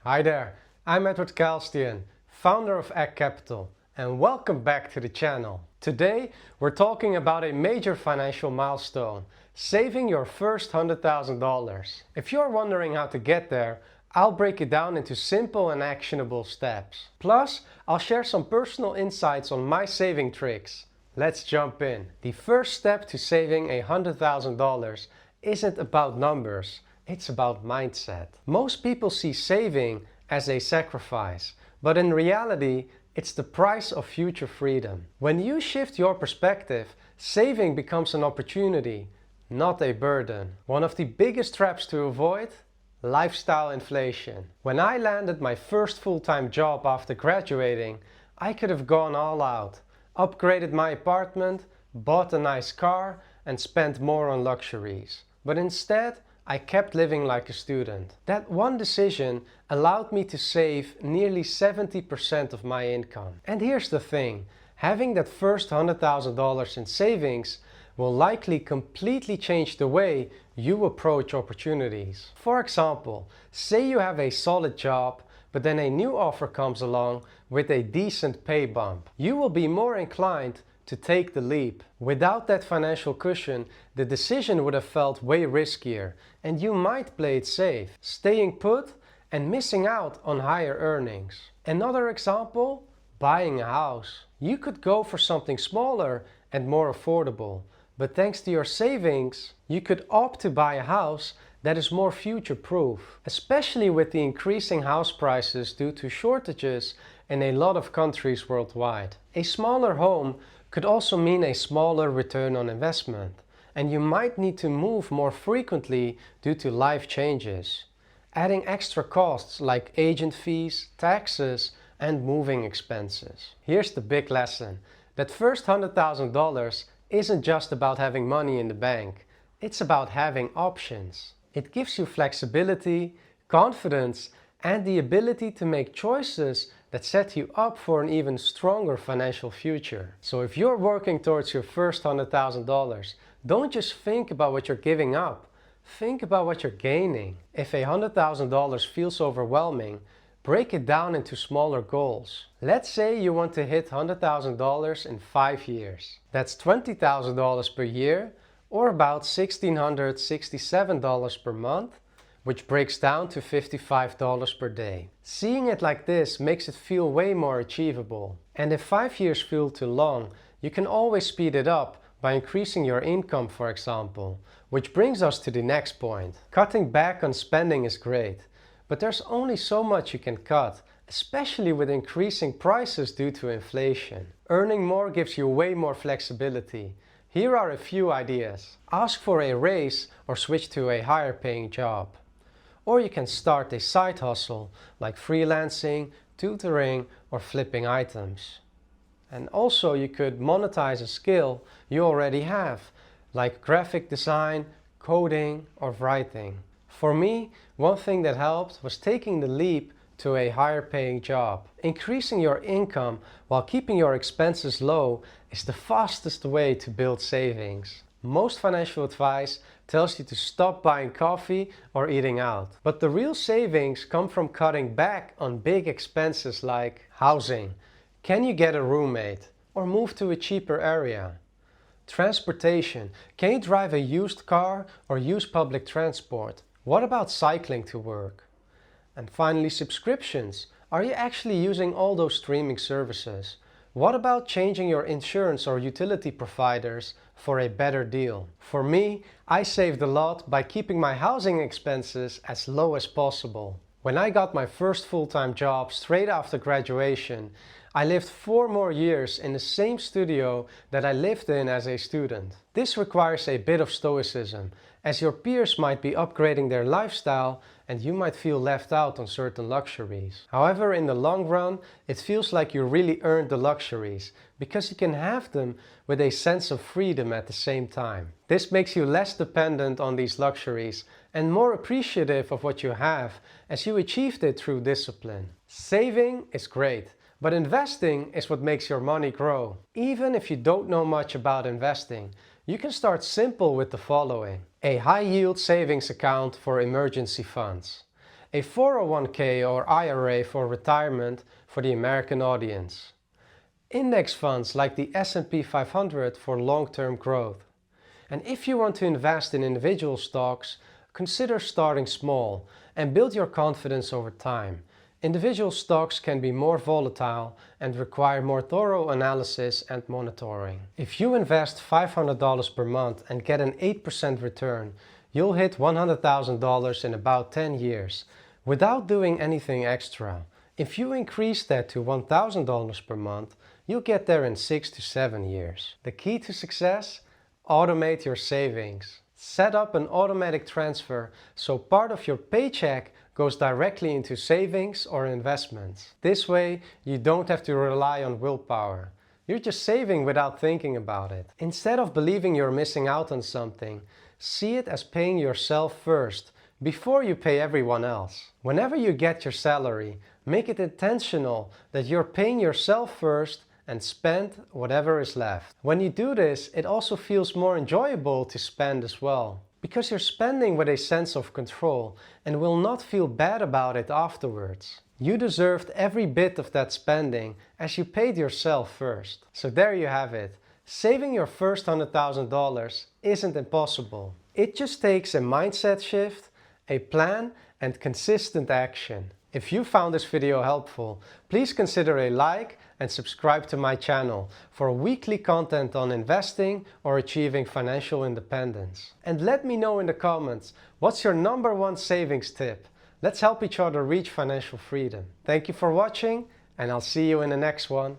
Hi there, I'm Edward Kalstian, founder of EKH Capital, and welcome back to the channel. Today we're talking about a major financial milestone, saving your first $100,000. If you're wondering how to get there, I'll break it down into simple and actionable steps. Plus, I'll share some personal insights on my saving tricks. Let's jump in. The first step to saving $100,000 isn't about numbers. It's about mindset. Most people see saving as a sacrifice, but in reality, it's the price of future freedom. When you shift your perspective, saving becomes an opportunity, not a burden. One of the biggest traps to avoid: lifestyle inflation. When I landed my first full-time job after graduating, I could have gone all out, upgraded my apartment, bought a nice car, and spent more on luxuries. But instead, I kept living like a student. That one decision allowed me to save nearly 70% of my income. And here's the thing, having that first $100,000 in savings will likely completely change the way you approach opportunities. For example, say you have a solid job, but then a new offer comes along with a decent pay bump. You will be more inclined to take the leap. Without that financial cushion, the decision would have felt way riskier, and you might play it safe, staying put and missing out on higher earnings. Another example, buying a house. You could go for something smaller and more affordable, but thanks to your savings, you could opt to buy a house that is more future-proof, especially with the increasing house prices due to shortages in a lot of countries worldwide. A smaller home could also mean a smaller return on investment, and you might need to move more frequently due to life changes, adding extra costs like agent fees, taxes, and moving expenses. Here's the big lesson. That first $100,000 isn't just about having money in the bank, it's about having options. It gives you flexibility, confidence, and the ability to make choices that set you up for an even stronger financial future. So if you're working towards your first $100,000, don't just think about what you're giving up. Think about what you're gaining. If $100,000 feels overwhelming, break it down into smaller goals. Let's say you want to hit $100,000 in 5 years. That's $20,000 per year, or about $1,667 per month, which breaks down to $55 per day. Seeing it like this makes it feel way more achievable. And if 5 years feel too long, you can always speed it up by increasing your income, for example. Which brings us to the next point. Cutting back on spending is great, but there's only so much you can cut, especially with increasing prices due to inflation. Earning more gives you way more flexibility. Here are a few ideas. Ask for a raise or switch to a higher paying job. Or you can start a side hustle like freelancing, tutoring, or flipping items. And also you could monetize a skill you already have, like graphic design, coding, or writing. For me, one thing that helped was taking the leap to a higher paying job. Increasing your income while keeping your expenses low is the fastest way to build savings. Most financial advice tells you to stop buying coffee or eating out. But the real savings come from cutting back on big expenses like housing. Can you get a roommate or move to a cheaper area? Transportation. Can you drive a used car or use public transport? What about cycling to work? And finally, subscriptions. Are you actually using all those streaming services? What about changing your insurance or utility providers for a better deal? For me, I saved a lot by keeping my housing expenses as low as possible. When I got my first full-time job straight after graduation, I lived 4 more years in the same studio that I lived in as a student. This requires a bit of stoicism, as your peers might be upgrading their lifestyle and you might feel left out on certain luxuries. However, in the long run, it feels like you really earned the luxuries, because you can have them with a sense of freedom at the same time. This makes you less dependent on these luxuries and more appreciative of what you have, as you achieved it through discipline. Saving is great, but investing is what makes your money grow. Even if you don't know much about investing, you can start simple with the following. A high-yield savings account for emergency funds. a 401k or IRA for retirement for the American audience, index funds like the S&P 500 for long-term growth. And if you want to invest in individual stocks, consider starting small and build your confidence over time. Individual stocks can be more volatile and require more thorough analysis and monitoring. If you invest $500 per month and get an 8% return, you'll hit $100,000 in about 10 years without doing anything extra. If you increase that to $1,000 per month, you'll get there in 6 to 7 years. The key to success? Automate your savings. Set up an automatic transfer so part of your paycheck goes directly into savings or investments. This way, you don't have to rely on willpower. You're just saving without thinking about it. Instead of believing you're missing out on something, see it as paying yourself first, before you pay everyone else. Whenever you get your salary, make it intentional that you're paying yourself first and spend whatever is left. When you do this, it also feels more enjoyable to spend as well, because you're spending with a sense of control and will not feel bad about it afterwards. You deserved every bit of that spending as you paid yourself first. So there you have it. Saving your first $100,000 isn't impossible. It just takes a mindset shift, a plan, and consistent action. If you found this video helpful, please consider a like and subscribe to my channel for weekly content on investing or achieving financial independence. And let me know in the comments, what's your #1 savings tip? Let's help each other reach financial freedom. Thank you for watching, and I'll see you in the next one.